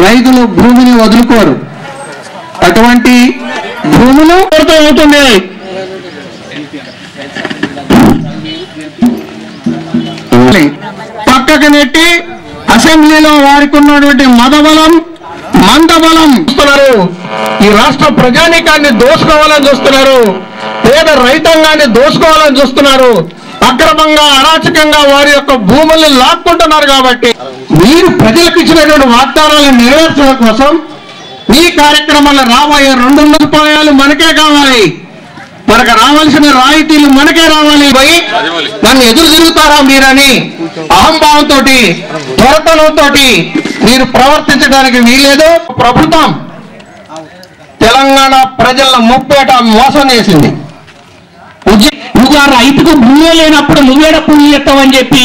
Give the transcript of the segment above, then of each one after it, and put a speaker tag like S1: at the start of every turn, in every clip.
S1: రైతులు భూమిని వదులుకోరు. అటువంటి భూములు అవుతుంది. పక్కకు నెట్టి అసెంబ్లీలో వారికి ఉన్నటువంటి మదబలం మందబలం చూస్తున్నారు. ఈ రాష్ట్ర ప్రజానీకాన్ని దోసుకోవాలని చూస్తున్నారు. పేద రైతాంగాన్ని దోసుకోవాలని చూస్తున్నారు. అక్రమంగా అరాచకంగా వారి యొక్క భూముల్ని లాక్కుంటున్నారు. కాబట్టి మీరు ప్రజలకు ఇచ్చినటువంటి వాగ్దానాలను నెరవేర్చడం కోసం ఈ కార్యక్రమాల్లో రాబోయే 200 రూపాయలు మనకే కావాలి, మనకు రావాల్సిన రాయితీలు మనకే రావాలి. పోయి నన్ను ఎదురు తిరుగుతారా మీరని అహంభావంతో త్వరతనంతో మీరు ప్రవర్తించడానికి వీలేదు. ప్రభుత్వం తెలంగాణ ప్రజలను ముప్పేట మోసం చేసింది. నువ్వు ఆ రైతుకు భూమి లేనప్పుడు నువ్వేడ పుణ్యం చేస్తావని చెప్పి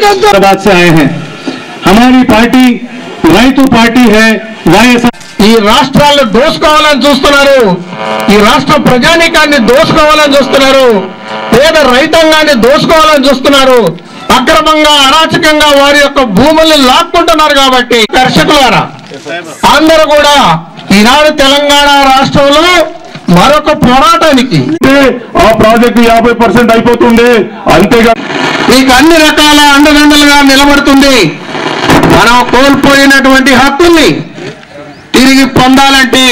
S1: 2000
S2: बात से आए हैं। हमारी पार्टी రైతు పార్టీ है।
S1: ఈ రాష్ట్రాలను దోసుకోవాలని చూస్తున్నారు. ఈ రాష్ట్ర ప్రజానీకాన్ని దోసుకోవాలని చూస్తున్నారు. పేద రైతాంగాన్ని దోసుకోవాలని చూస్తున్నారు. అక్రమంగా అరాచకంగా వారి యొక్క భూముల్ని లాక్కుంటున్నారు. కాబట్టి కర్షకులారా అందరూ కూడా ఈనాడు తెలంగాణ రాష్ట్రంలో మరొక పోరాటానికి
S2: ఆ ప్రాజెక్టు 50% అయిపోతుంది. అంతేగా
S1: మీకు అన్ని రకాల అండదండలుగా నిలబడుతుంది. మనం కోల్పోయినటువంటి హక్కుల్ని తిరిగి పొందాలంటే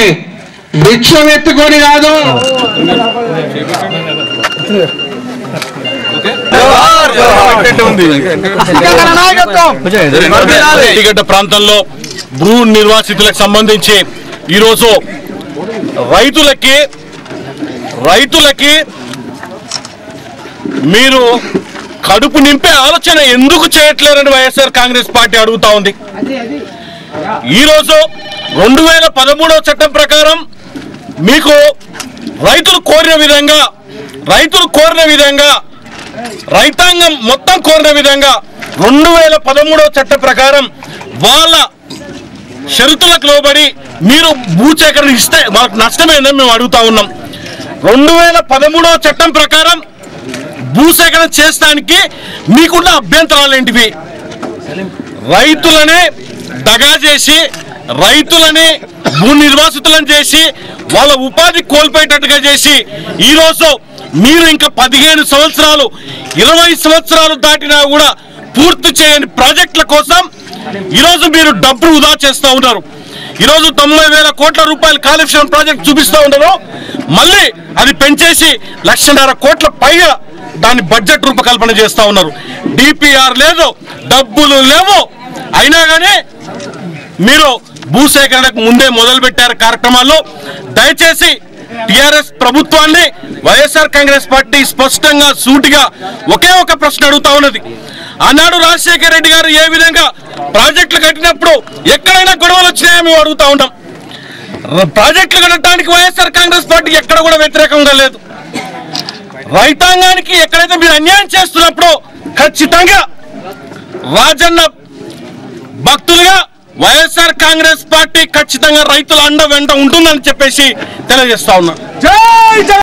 S1: భిక్షం ఎత్తుకొని కాదు.
S3: గడ్డ ప్రాంతంలో భూ నిర్వాసితులకు సంబంధించి ఈరోజు రైతులకి మీరు కడుపు నింపే ఆలోచన ఎందుకు చేయట్లేరని వైఎస్ఆర్ కాంగ్రెస్ పార్టీ అడుగుతా ఉంది. ఈరోజు 2013వ చట్టం ప్రకారం మీకు రైతులు కోరిన విధంగా రైతాంగం మొత్తం కోరిన విధంగా 2013వ చట్టం ప్రకారం వాళ్ళ షరతులకు లోబడి మీరు భూసేకరణ ఇస్తే వాళ్ళకి నష్టమేందని మేము అడుగుతా ఉన్నాం. 2013వ చట్టం ప్రకారం భూసేకరణ చేసడానికి మీకున్న అభ్యంతరాలు ఏంటివి? రైతులనే దగా చేసి, రైతులని భూ నిర్వాసితులను చేసి, వాళ్ళ ఉపాధి కోల్పోయేటట్టుగా చేసి ఈరోజు మీరు ఇంకా 15 సంవత్సరాలు 20 సంవత్సరాలు దాటినా కూడా పూర్తి చేయని ప్రాజెక్టుల కోసం ఈరోజు మీరు డబ్బు వృధా చేస్తూ ఉన్నారు. ఈరోజు 90,000 కోట్ల రూపాయల కాళేశ్వరం ప్రాజెక్ట్ చూపిస్తూ ఉన్నారు. మళ్ళీ అది పెంచేసి 1,50,000 కోట్ల పైగా దాని బడ్జెట్ రూపకల్పన చేస్తూ ఉన్నారు. డిపిఆర్ లేదు, డబ్బులు లేవు. అయినా కానీ మీరు భూసేకరణకు ముందే మొదలుపెట్టారు కార్యక్రమాల్లో. దయచేసి టిఆర్ఎస్ ప్రభుత్వాన్ని వైఎస్ఆర్ కాంగ్రెస్ పార్టీ స్పష్టంగా సూటిగా ఒకే ఒక ప్రశ్న అడుగుతా ఉన్నది. ఆనాడు రాజశేఖర రెడ్డి గారు ఏ విధంగా ప్రాజెక్టులు కట్టినప్పుడు ఎక్కడైనా గొడవలు వచ్చినాయో మేము అడుగుతా ఉంటాం. ప్రాజెక్టులు కట్టడానికి వైఎస్ఆర్ కాంగ్రెస్ పార్టీ ఎక్కడ కూడా వ్యతిరేకంగా లేదు. రైతాంగానికి ఎక్కడైతే మీరు అన్యాయం చేస్తున్నప్పుడు ఖచ్చితంగా రాజన్న భక్తులుగా వైఎస్ఆర్ కాంగ్రెస్ పార్టీ ఖచ్చితంగా రైతుల అండ వెంట ఉంటుందని చెప్పేసి తెలియజేస్తా ఉన్నా.